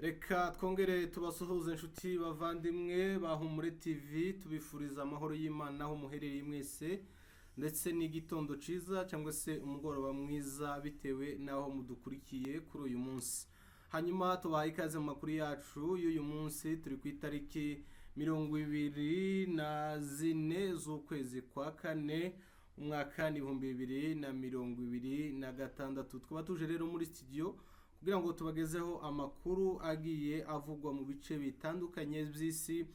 Reka twongere tubasuhuze inshuti bavandimwe ba Humure TV tubifuriza amahoro y'Imana aho muherereye mwese ndetse n'igitondo ciza cyangwa se umugoroba mwiza bitewe naho mudukurikiye kuri uyu munsi. Hanyuma tubaha ikaze mu makuru yacu y'uyu munsi turi ku itariki 24 z'ukwezi kwa kane umwaka ni 2026. Twaba tuje rero muri studio kugira ngo tubagezeho amakuru agiye avugwa mu bice bitandukanye by'isi,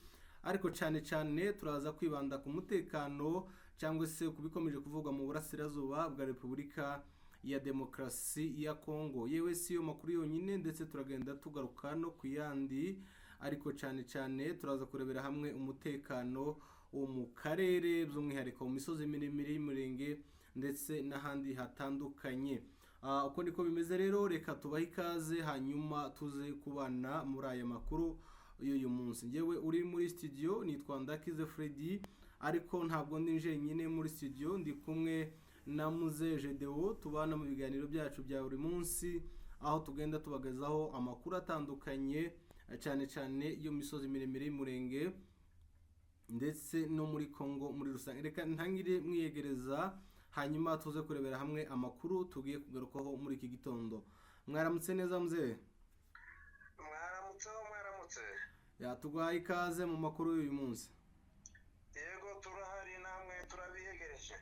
ariko cyane cyane turaza kwibanda ku mutekano cyangwa se kubikomeje kuvugwa mu burasirazuba bwa Repubulika ya Demokarasi ya Kongo. Yewe si yo makuru yonyine, ndetse turagenda tugaruka no ku yandi, ariko cyane cyane turaza kurebera hamwe umutekano wo mu karere by'umwihariko mu misozi miremire y'umurenge ndetse n'ahandi hatandukanye. Uko niko bimeze rero, reka tubahe ikaze hanyuma tuze kubana muri aya makuru y'uyu munsi. Ngewe uri muri studio nitwa Ndakize Freddy, ariko ntabwo ndi njyenyine muri studio, ndi kumwe na Muze Gedewo. Tubana mu biganiro byacu bya buri munsi aho tugenda tubagezaho amakuru atandukanye cyane cyane yo misozi miremire y'umurenge ndetse no muri Kongo muri rusange. Reka ntangire mwiyegereza hanyuma tuze kurebera hamwe amakuru tugiye kugarukaho muri iki gitondo. Mwaramutse neza mzee? Mwaramutse. Tugwaye ikaze mu makuru y'uyu munsi. Yego turahari, namwe turabihegereje.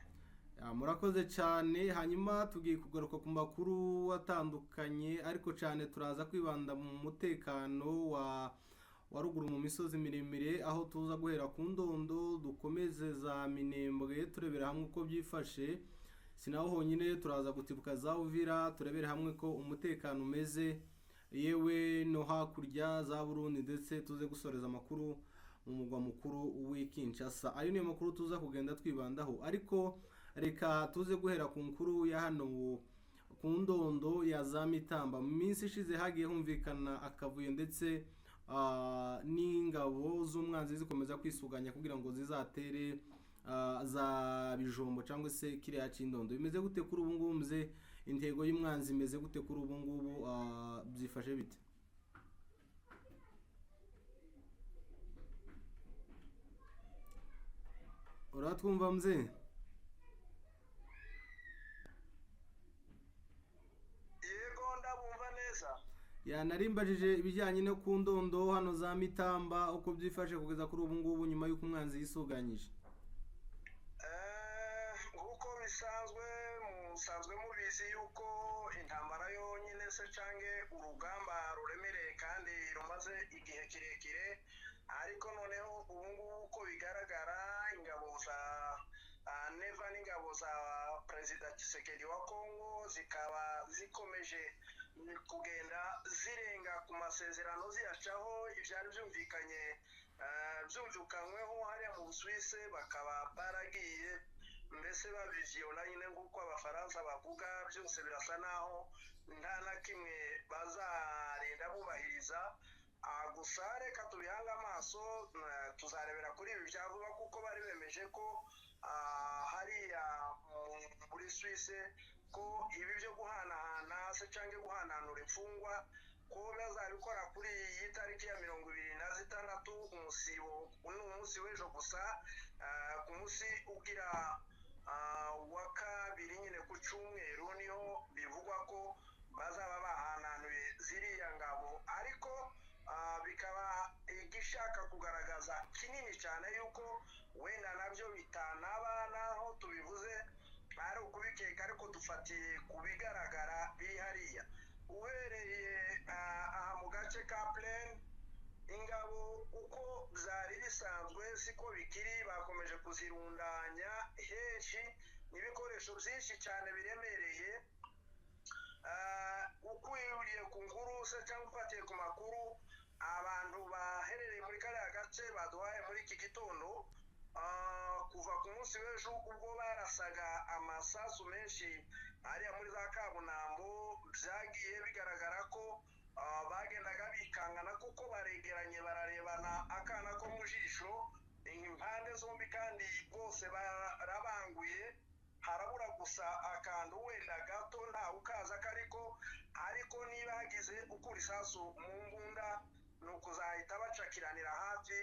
Murakoze cyane. Hanyuma tugiye kugaruka ku makuru atandukanye, ariko cyane turaza kwibanda mu mutekano wa ruguru mu misozi miremire, aho tuza guhera ku Ndondo dukomeze za Minembwe turebera hamwe uko byifashe. Sinaho honyine, turaza gutibuka za Uvira turebera hamwe ko umutekano umeze, yewe no hakurya za Burundi, ndetse tuze gusoreza amakuru mu mugwa mukuru w'i Kinshasa. Ayo niyo makuru tuza kugenda twibandaho, ariko reka tuze guhera ku nkuru ya hano ku Ndondo ya za Mitamba. Mu minsi ishize hagiye humvikana akavuyo, ndetse n'ingabo z'umwanzi zikomeza kwisuganya kugira ngo zizatere za Bijombo cyangwa se kiriya cy'Indondo. Bimeze gute kuri ubu ngubu mze? Intego y'umwanzi imeze gute kuri ubu ngubu? Byifashe bite? Uratwumva mze? Yego ndabumva neza. Narimbajije ibijyanye no ku Ndondo hano za Mitamba, uko byifashe kugeza kuri ubu ngubu nyuma y'uko umwanzi yisuganyije. Nk'uko musanzwe mubizi yuko intambara yonyine se cange urugamba ruremereye kandi rumaze igihe kirekire, ariko noneho ubu ngubu uko bigaragara ingabo za neva n'ingabo za Perezida Tshisekedi wa Kongo zikaba zikomeje kugenda zirenga ku masezerano ziyacaho ibyari byumvikanyweho hariya mu Busuwisi, bakaba baragiye mbese babivyola nyine nk'uko abafaransa bavuga. Byose birasa naho nta na kimwe bazarinda bubahiriza. Gusa reka tubihanga amaso, tuzarebera kuri ibi byavuga, kuko bari bemeje ko hariya muri Suisse ko ibi byo guhanahana se canke guhananura imfungwa ko bazabikora kuri iyi tariki ya 26 umunsi w'ejo gusa. Ku munsi ugira wa kabiri nyine ku cyumweru niho bivugwa ko bazaba bahananuye ziriya ngabo, ariko bikaba igishaka kugaragaza kinini cyane yuko wenda nabyo bitanaba naho tubivuze ari ukubikeka, ariko dufatiye ku bigaragara biri hariya. Uhereye aha mu gace ka Plaine, ingabo uko byari bisanzwe siko bikiri, bakomeje kuzirundanya henshi n'ibikoresho byinshi cyane biremereye. Ukwiriye ku nkuru se cyangwa ufatiye ku makuru abantu baherereye muri kariya gace baduhaye muri iki gitondo, kuva ku munsi w'ejo ubwo barasaga amasasu menshi hariya muri za Kabunambo, byagiye bigaragara ko bagendaga bikangana kuko baregeranye bararebana akana ko mu jisho impande zombi, kandi bose barabanguye. Harabura gusa akantu wenda gato ntawe ukaza, ariko niba bagize ukura isasu mu mbunda ni ukuzahita bacakiranira hafi.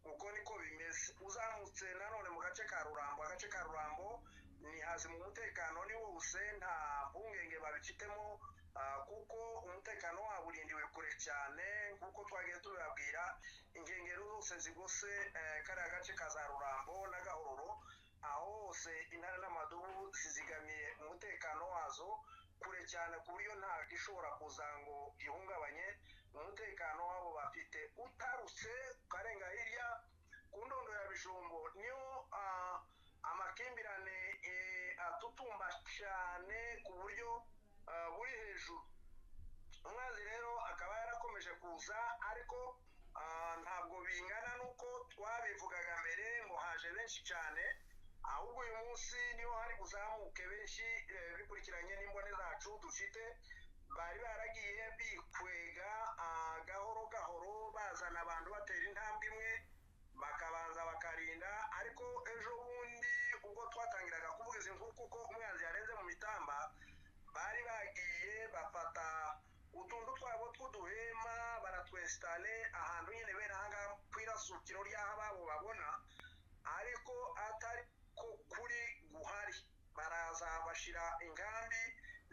uko niko bimeze. Uzamutse nanone mu gace ka Rurambo, agace ka Rurambo ni hazi mu mutekano ni wose, nta mpungenge babifitemo, kuko umutekano wabo urindiwe kure cyane kuko twagiye tubabwira ingengero zose zigose kariya gace ka za Rurambo na Gahororo, aho hose intara n'amadubu zizigamiye umutekano wazo kure cyane ku buryo nta gishobora kuza ngo gihungabanye umutekano wabo bafite. Utarutse karenga hirya ku ndondo ya Bijombo niyo amakimbirane atutumba cyane ku buryo buri hejuru. Umwanzi rero akaba yarakomeje kuza, ariko ntabwo bingana nuko twabivugaga mbere ngo haje benshi cyane, ahubwo uyu munsi niho hari kuzamuke benshi bikurikiranye n'imbone zacu dufite. Bari baragiye bikwega gahoro gahoro bazana abantu batera intambwe imwe bakabanza bakarinda, ariko ejo bundi ubwo twatangiraga kuvuga izi nkuru kuko umwanzi yarenze mu mitamba, bari bagiye bafata utuntu twabo tw'uduhema baratwesitale ahantu nyine bene ahangaha kw'irasukiro ry'aho ababo babona, ariko atari ko kuri guhari. Baraza bashira inkambi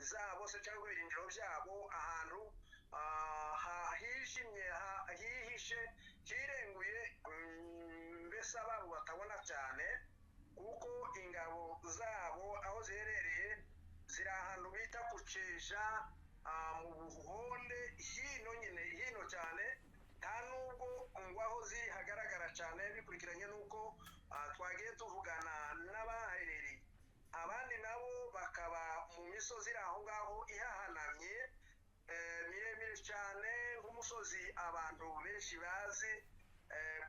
zabo se cyangwa ibirindiro byabo ahantu hijimye hihishe hirenguye, mbese ababo batabona cyane, kuko ingabo zabo aho ziherereye ziri ahantu bita kuceja mu buhonde hino nyine hino cyane, nta nubwo ngo aho ziri hagaragara cyane bikurikiranye nuko twagiye tuvugana n'abaherereye. Abandi nabo bakaba mu misozi aho ngaho ihahanamye miremire cyane, nk'umusozi abantu benshi bazi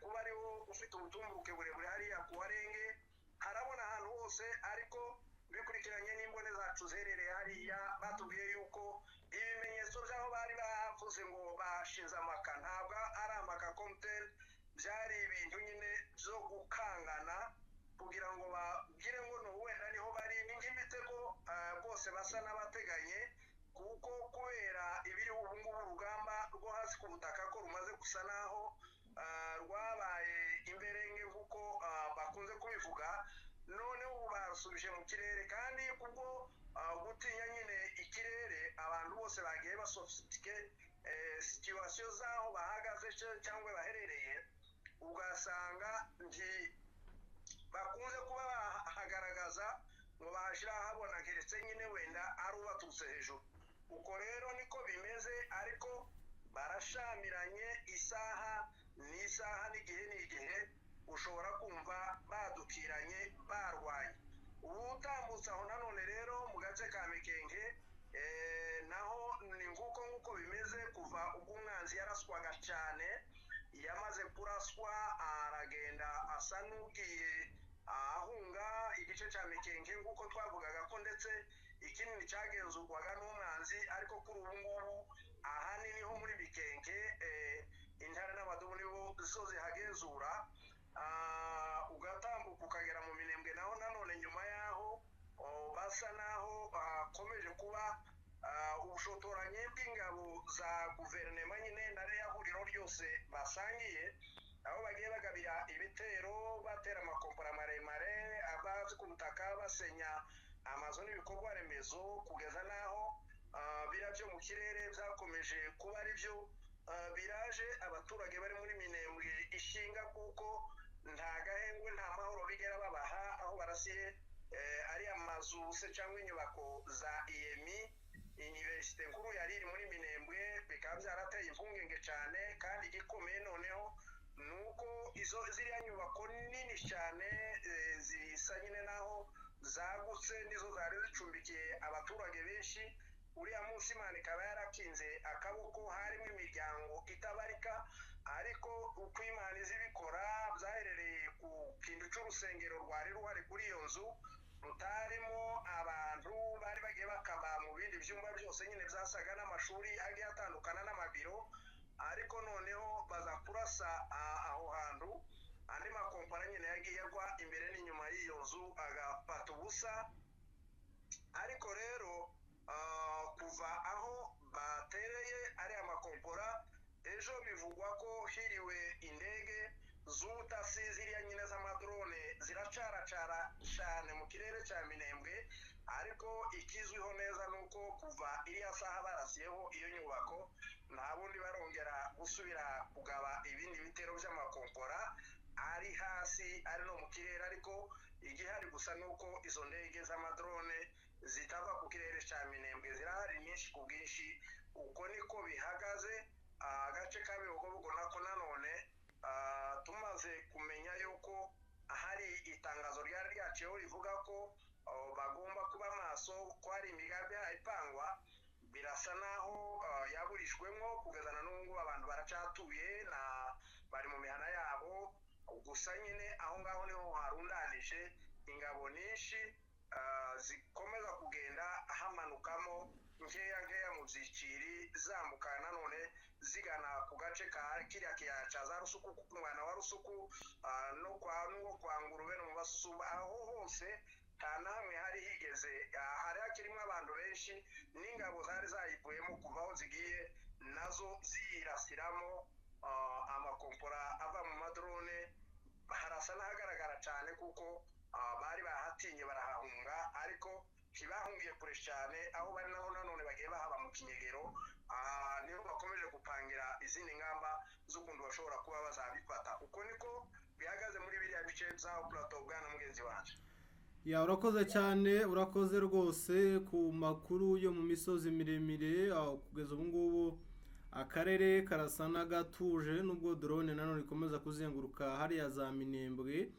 kuba ariwo ufite ubutumburuke burebure hariya ku Warenge, harabona ahantu hose, ariko bikurikiranye n'imbone zacu zerereye hariya batubwiye yuko ibimenyetso by'aho bari bavuze ngo bashinze amaka ntabwo ari amaka komuteri, byari ibintu nyine byo gukangana kugira ngo bagire ngo no wenda niho bari n'ing'imitego bose basa n'abateganye, kuko kubera ibiri ubu ngubu urugamba rwo hasi ku butaka ko rumaze gusa naho rwabaye imberenge nk'uko bakunze kubivuga, none ubu basubije mu kirere. Kandi kubwo gutinya nyine ikirere, abantu bose bagiye basofitike situwasiyo z'aho bahagaze cyangwa baherereye, ugasanga bakunze kuba bahagaragaza ngo bahashyira ahabona keretse nyine wenda ari ubaturutse hejuru. Uko rero niko bimeze, ariko barashamiranye isaha n'isaha n'igihe n'igihe, ushobora kumva badukiranye barwanye. Ubu utambutse aho nanone rero mu gace ka Mikenge naho ni nk'uko bimeze, kuva ubwo umwanzi yaraswaga cyane, yamaze kuraswa aragenda asa n'ugiye ahunga igice cya Mikenge nk'uko twavugaga ko ndetse ikinini cyagenzurwaga n'umwanzi, ariko kuri ubu ngubu ahanini ho muri Mikenge intara n'amadubu nibo zo zihagenzura. Ugatambuka ukagera mu Minembwe naho nanone nyuma yaho basa naho hakomeje kuba ubushotoranyi bw'ingabo za guverinoma nyine na rya huriro ryose basangiye, aho bagiye bagabira ibitero batera amakompora maremare abazi ku butaka basenya amazu n'ibikorwa remezo, kugeza naho bira byo mu kirere byakomeje kuba ari byo biraje abaturage bari muri Minembwe ishinga, kuko nta gahengwe nta mahoro bigera babaha aho barasiye ari amazu se cyangwa inyubako za IEMI, Universite nkuru yari iri muri Minembwe, bikaba byarateye impungenge cyane. Kandi igikomeye noneho nuko ziriya nyubako nini cyane zisa nyine naho zagutse nizo zari zicumbikiye abaturage benshi. Uriya munsi Imana ikaba yarakinze akaboko, harimo imiryango itabarika, ariko uko Imana izibikora byaherereye ku kintu cy'urusengero rwari ruhari kuri iyo nzu, rutarimo abantu bari bagiye bakaba mu bindi byumba byose nyine byasaga n'amashuri agiye atandukana n'amabiro, ariko noneho baza kurasa aho hantu, andi makompara nyine yagiye agwa imbere n'inyuma y'iyo nzu agafata ubusa. Ariko rero kuva aho batereye ejo bivugwa ko hiriwe indege z'ubutasi ziriya nyine z'amadrone ziracaracara cyane mu kirere cya Minembwe, ariko ikizwiho neza nuko kuva iriya saha barasiyeho iyo nyubako nta bundi barongera gusubira kugaba ibindi bitero by'amakompora ari hasi ari no mu kirere, ariko igihari gusa nuko izo ndege z'amadrone zitava ku kirere cya Minembwe zirahari nyinshi ku bwinshi. Uko niko bihagaze agace ka Bihogobogo nako nanone tumaze kumenya yuko hari itangazo ryari ryaciyeho rivuga ko bagomba kuba maso ko hari imigambi ipangwa, birasa naho yaburijwemo kugeza na n'ubu abantu baracatuye na bari mu mihana yabo. Gusa nyine aho ngaho niho harundanije ingabo nyinshi zikomeza kugenda hamanukamo nkeya mu byiciri zambuka nanone zigana ku gace ka kiriya kiyaya cya za Rusuku, kuko umwana wa Rusuku no kwa Ngurube no mu Basumba, aho hose nta namwe hari higeze hari hakirimo abantu benshi, n'ingabo zari zayivuyemo kuva aho zigiye nazo ziyirasiramo amakompora ava mu madrone. Harasa n'ahagaragara cyane kuko bari bahatinye barahahunga, ariko ntibahungiye kure cyane, aho bari naho nanone bagiye bahaba mu kinyegero. Niho bakomeje gupangira izindi ngamba z'ukuntu bashobora kuba bazabifata. Uko niko bihagaze muri biriya bice bya Plateau bwana mugenzi wanje. Ya, urakoze cyane, urakoze rwose ku makuru yo mu misozi miremire. Kugeza ubu ngubu akarere karasa n'agatuje, nubwo drone nanone ikomeza kuzenguruka hariya za Minembwe,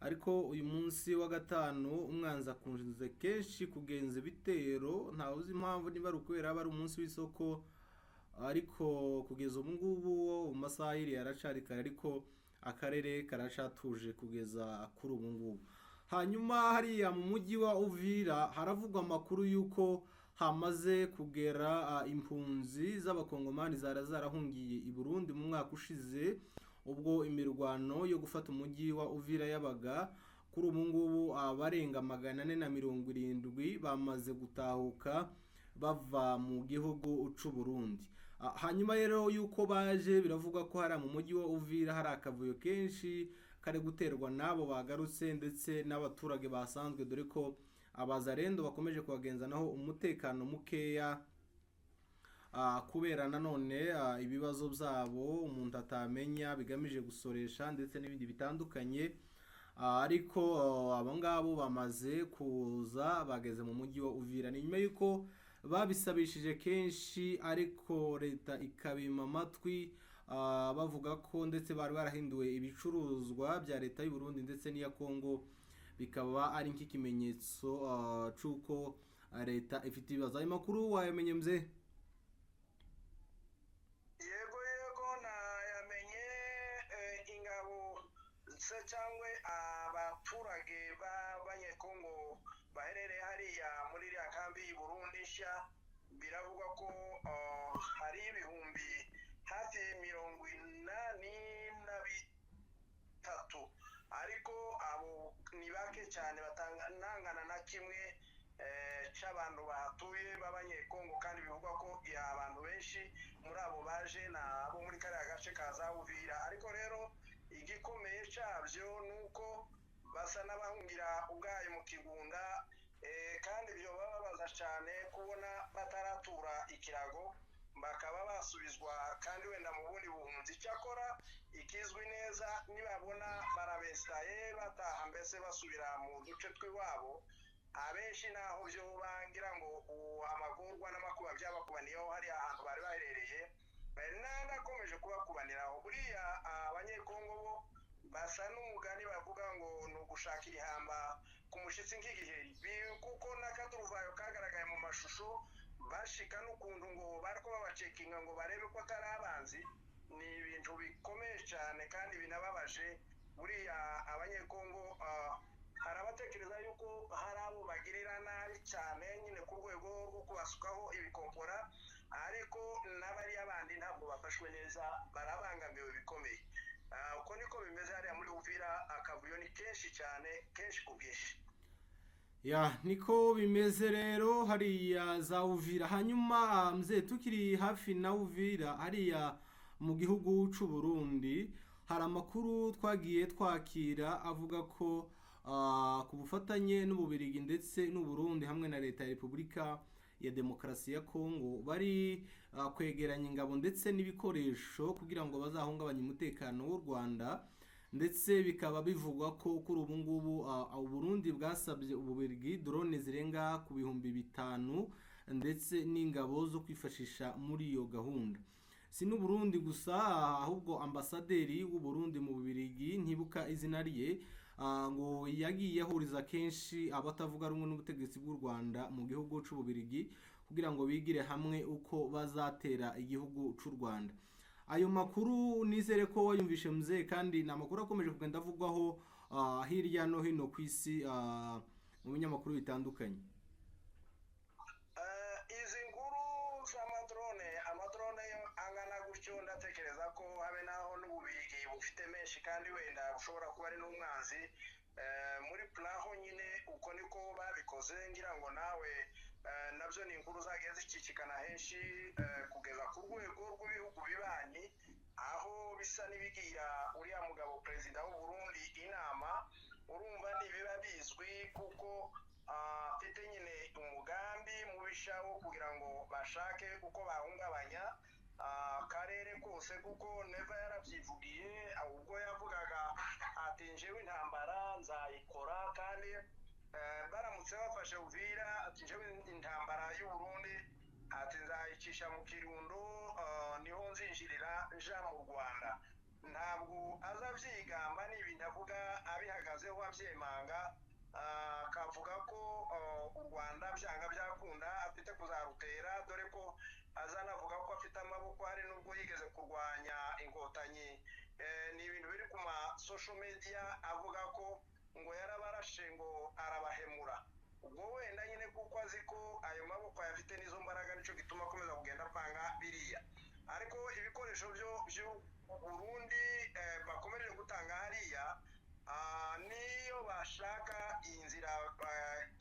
ariko uyu munsi wa gatanu umwanzi akunze kenshi kugenza ibitero. Ntawe uzi impamvu, niba ari ukubera aba ari umunsi w'isoko, ariko kugeza ubu ngubu mu masaha y'iri yaracari kare, ariko akarere karacatuje kugeza kuri ubu ngubu. Hanyuma hariya mu mujyi wa Uvira haravugwa amakuru y'uko hamaze kugera impunzi z'abakongomani zarahungiye i Burundi mu mwaka ushize, ubwo imirwano yo gufata umujyi wa Uvira yabaga. Kuri ubu ngubu abarenga 470 bamaze gutahuka bava mu gihugu c'u Burundi. Hanyuma rero yuko baje biravuga ko hari mu mujyi wa Uvira hari akavuyo kenshi kare guterwa nabo bagarutse, ndetse n'abaturage basanzwe, dore ko abazarendo bakomeje kubagenzanaho umutekano mukeya kubera nanone ibibazo byabo umuntu atamenya bigamije gusoresha ndetse n'ibindi bitandukanye. Ariko abo ngabo bamaze kuza bageze mu mujyi wa Uvira, ni nyuma yuko babisabishije kenshi, ariko leta ikabima amatwi, bavuga ko ndetse bari barahinduwe ibicuruzwa bya leta y'u Burundi ndetse n'iya Kongo, bikaba ari nk'ikimenyetso c'uko leta ifite ibibazo. Ayo makuru wayamenye mze? Yego nayamenye. Ingabo se cyangwa abaturage b'abanyekongo baherereye hariya muri iriya kambi y'u Burundi nshya, biravugwa ko hari ibihumbi hafi 83, ariko abo ni bake cyane batangana na kimwe cy'abantu bahatuye b'abanyekongo, kandi bivugwa ko abantu benshi muri abo baje nabo muri kariya gace ka za Uvira. Ariko rero igikomeye cyabyo nuko basa n'abahungira ubwayo mu Kigunda, kandi ibyo bababaza cyane kubona bataratura ikirago bakaba basubizwa kandi wenda mu bundi buhunzi. Cyakora ikizwi neza nibabona barabestaye bataha, mbese basubira mu duce tw'iwabo, abenshi naho byo bangira ngo amagorwa n'amakuba byabakubaniyeho hari ahantu bari baherereye, n'akomeje kubakubaniraho. Buriya abanyekongo bo basa n'umugani bavuga ngo ni ugushakira ihamba ku mushitsi nk'igiheri, kuko n'akaturuvayo kagaragaye mu mashusho bashika n'ukuntu ngo bariko babacekinga ngo barebe ko atari abanzi. Ni ibintu bikomeye cyane kandi binababaje. Buriya abanyekongo hari abatekereza yuko hari abo bagirira nabi cyane nyine ku rwego rwo kubasukaho ibikompora, ariko n'abariya bandi ntabwo bafashwe neza, barabangamiwe bikomeye. Uko niko bimeze hariya muri Uvira, akavuyo ni kenshi cyane, kenshi ku bwinshi. Ya, niko bimeze rero hariya za Uvira. Hanyuma mze tukiri hafi na Uvira hariya mu gihugu cy'u Burundi. Hari amakuru twagiye twakira avuga ko ku bufatanye n'Ububirigi ndetse n'u Burundi hamwe na leta ya Repubulika ya Demokarasi ya Kongo bari kwegeranya ingabo ndetse n'ibikoresho kugira ngo bazahungabanye umutekano w'u Rwanda, ndetse bikaba bivugwa ko kuri ubu ngubu Burundi bwasabye Ububirigi drone zirenga ku 5,000 ndetse n'ingabo zo kwifashisha muri iyo gahunda. Si n'u Burundi gusa, ahubwo ambasaderi w'u Burundi mu Bubirigi, ntibuka izina rye, ngo yagiye ahuriza kenshi abatavuga rumwe n'ubutegetsi bw'u Rwanda mu gihugu cy'u Bubirigi kugira ngo bigire hamwe uko bazatera igihugu cy'u Rwanda. Ayo makuru nizere ko wayumvishe mzee, kandi ni amakuru akomeje kugenda avugwaho hirya no hino ku isi mu binyamakuru bitandukanye. Izi nkuru z'amadrone yo angana gutyo ndatekereza ko habe naho n'Ububirigi bufite menshi kandi wenda bushobora kuba ari n'umwanzi muri plaho nyine uko niko babikoze. Ngira ngo nawe nabyo ni inkuru zagiye zicicikana henshi kugeza ku rwego rw'ibihugu bibanyi, aho bisa n'ibigira uriya mugabo perezida w'u Burundi inama. Urumva ntibiba bizwi kuko afite nyine umugambi mubisha wo kugira ngo bashake uko bahungabanya akarere kose, kuko neva yarabyivugiye ubwo yavugaga ati njyewe intambara nzayikora, kandi baramutse bafashe Uvira ati njyewe intambara y'u Burundi ati nzayicisha mu Kirundo, niho nzinjirira nja mu Rwanda. Ntabwo azabyigamba, ni ibintu avuga abihagazeho abyemanga, akavuga ko u Rwanda byanga byakunda afite kuzarutera, dore ko azanavuga ko afite amaboko, hari nubwo yigeze kurwanya inkotanyi. Ni ibintu biri ku ma social media avuga ko ngo yarabarashe ngo arabahemura. Ubwo wenda nyine kuko azi ko ayo maboko yafite n'izo mbaraga nicyo gituma akomeza kugenda apanga biriya. Ariko ibikoresho by'u Burundi bakomeje gutanga hariya, niyo bashaka iyi nzira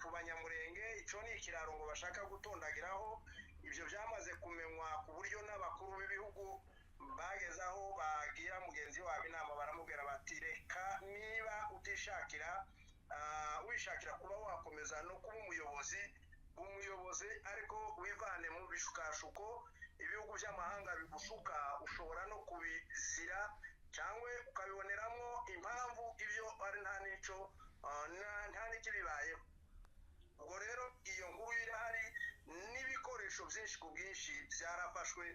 ku Banyamurenge, icyo ni ikiraro ngo bashaka gutondagiraho. Ibyo byamaze kumenywa ku buryo n'abakuru b'ibihugu bageze aho bagira mugenzi wabo inama, baramubwira bati reka niba wishakira kuba wakomeza no kuba umuyobozi ariko wivane mu bishukashuko ibihugu by'amahanga bigushuka, ushobora no kubizira cyangwa ukabiboneramo impamvu ibyo ari nta n'ikibibayeho. Ubwo rero iyo nkuru irahari, n'ibikoresho byinshi ku bwinshi byarafashwe,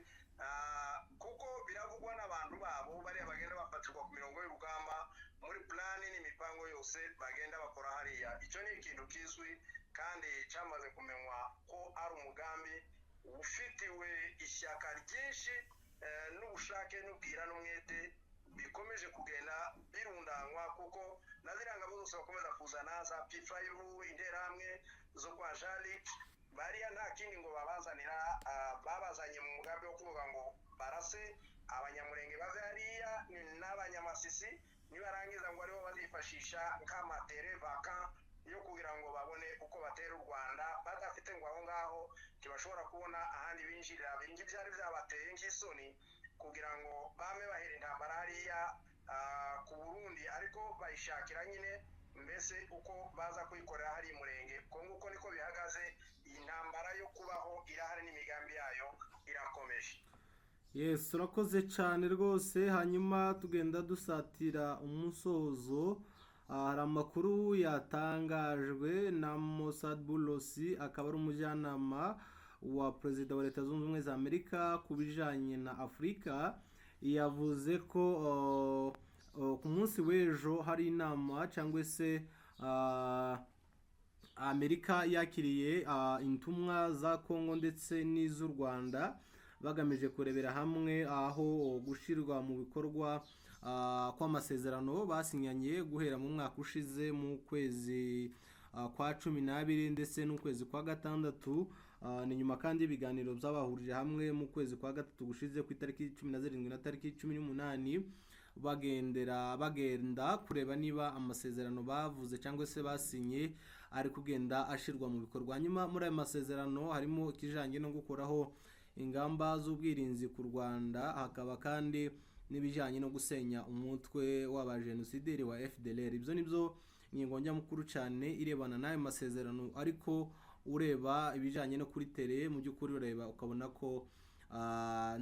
kuko biravugwa n'abantu babo bariya bagenda bafatirwa ku mirongo y'urugamba muri plani n'imipango yose bagenda bakora hariya. Icyo ni ikintu kizwi kandi cyamaze kumenywa ko ari umugambi ufitiwe ishyaka ryinshi n'ubushake n'ubwira n'umwete bikomeje kugenda birundanwa, kuko na ziriya ngabo zose bakomeza kuzana za P5 interahamwe zo kwa Jalik, bariya nta kindi ngo babazanira, babazanye mu mugambi wo kuvuga ngo barase Abanyamurenge bave hariya n'Abanyamasisi, nibarangiza ngo aribo bazifashisha nk'amatere vaka yo kugira ngo babone uko batera u Rwanda, badafite ngo aho ngaho ntibashobora kubona ahandi binjirira. Bingi byari byabateye nk'isoni kugira ngo bame bahera intambara hariya ku Burundi, ariko bayishakira nyine mbese uko baza kuyikorera hari Murenge. Kongo niko bihagaze, iyi ntambara yo kubaho irahari n'imigambi yayo irakomeje. Yes, urakoze cyane rwose. Hanyuma tugenda dusatira umusozo, hari amakuru yatangajwe na Mossad Bulosi, akaba ari umujyanama wa perezida wa Leta Zunze Ubumwe za Amerika ku bijanye na Afurika. Yavuze ko ku munsi w'ejo hari inama cyangwa se Amerika yakiriye intumwa za Kongo ndetse n'iz'u Rwanda bagamije kurebera hamwe aho gushirwa mu bikorwa kw'amasezerano basinyanye guhera mu mwaka ushize mu kwezi kwa 12 ndetse n'ukwezi kwa gatandatu. Ni nyuma kandi ibiganiro by'abahurije hamwe mu kwezi kwa gatatu gushize ku itariki 17 na tariki 18 bagenda kureba niba amasezerano bavuze cyangwa se basinye ari kugenda ashirwa mu bikorwa. Nyuma muri ayo masezerano harimo ikijanye no gukoraho ingamba z'ubwirinzi ku Rwanda, hakaba kandi n'ibijyanye no gusenya umutwe w'abajenosideri wa FDLR. Ibyo nibyo ingingo njyamukuru cyane irebana n'ayo masezerano, ariko ureba ibijyanye no kuri tere mu by'ukuri ureba ukabona ko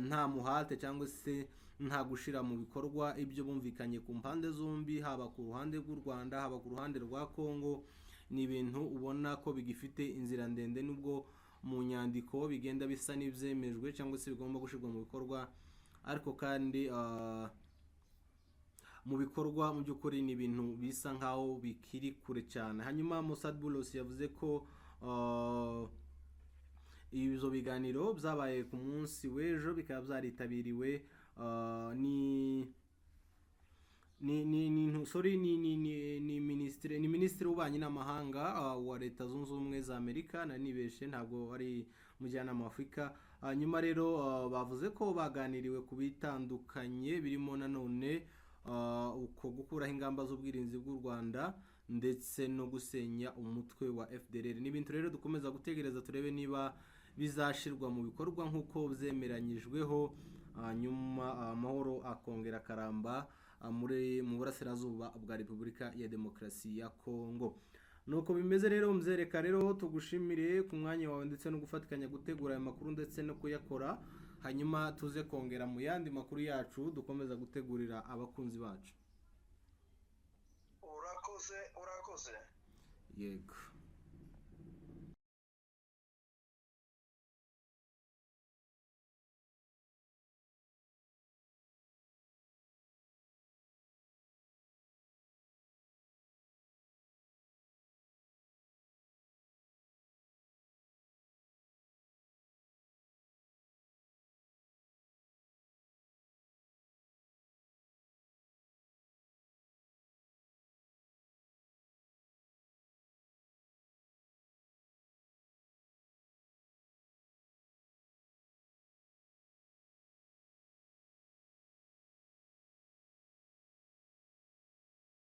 nta muhate cyangwa se nta gushira mu bikorwa ibyo bumvikanye ku mpande zombi, haba ku ruhande rw'u Rwanda haba ku ruhande rwa Kongo. Ni ibintu ubona ko bigifite inzira ndende, nubwo mu nyandiko bigenda bisa n'ibyemejwe cyangwa se bigomba gushyirwa mu bikorwa, ariko kandi mu bikorwa mu by'ukuri ni ibintu bisa nkaho bikiri kure cyane. Hanyuma Mossad Boulos yavuze ko ibyo biganiro byabaye ku munsi w'ejo bikaba byaritabiriwe ni minisitiri w'ububanyi n'amahanga wa Leta Zunze Ubumwe za Amerika, nanibeshe ntabwo ari mujyanama wa Afurika. Hanyuma rero bavuze ko baganiriwe ku bitandukanye birimo nanone uko gukuraho ingamba z'ubwirinzi bw'u Rwanda ndetse no gusenya umutwe wa FDLR. N'ibintu rero dukomeza gutegereza turebe niba bizashirwa mu bikorwa nk'uko byemeranyijweho, hanyuma amahoro akongera karamba mu burasirazuba bwa Repubulika ya Demokarasi ya Kongo. Nuko bimeze rero mzereka rero tugushimire ku mwanya wawe ndetse no gufatikanya gutegura aya makuru ndetse no kuyakora, hanyuma tuze kongera mu yandi makuru yacu dukomeza gutegurira abakunzi bacu. Urakoze Yego.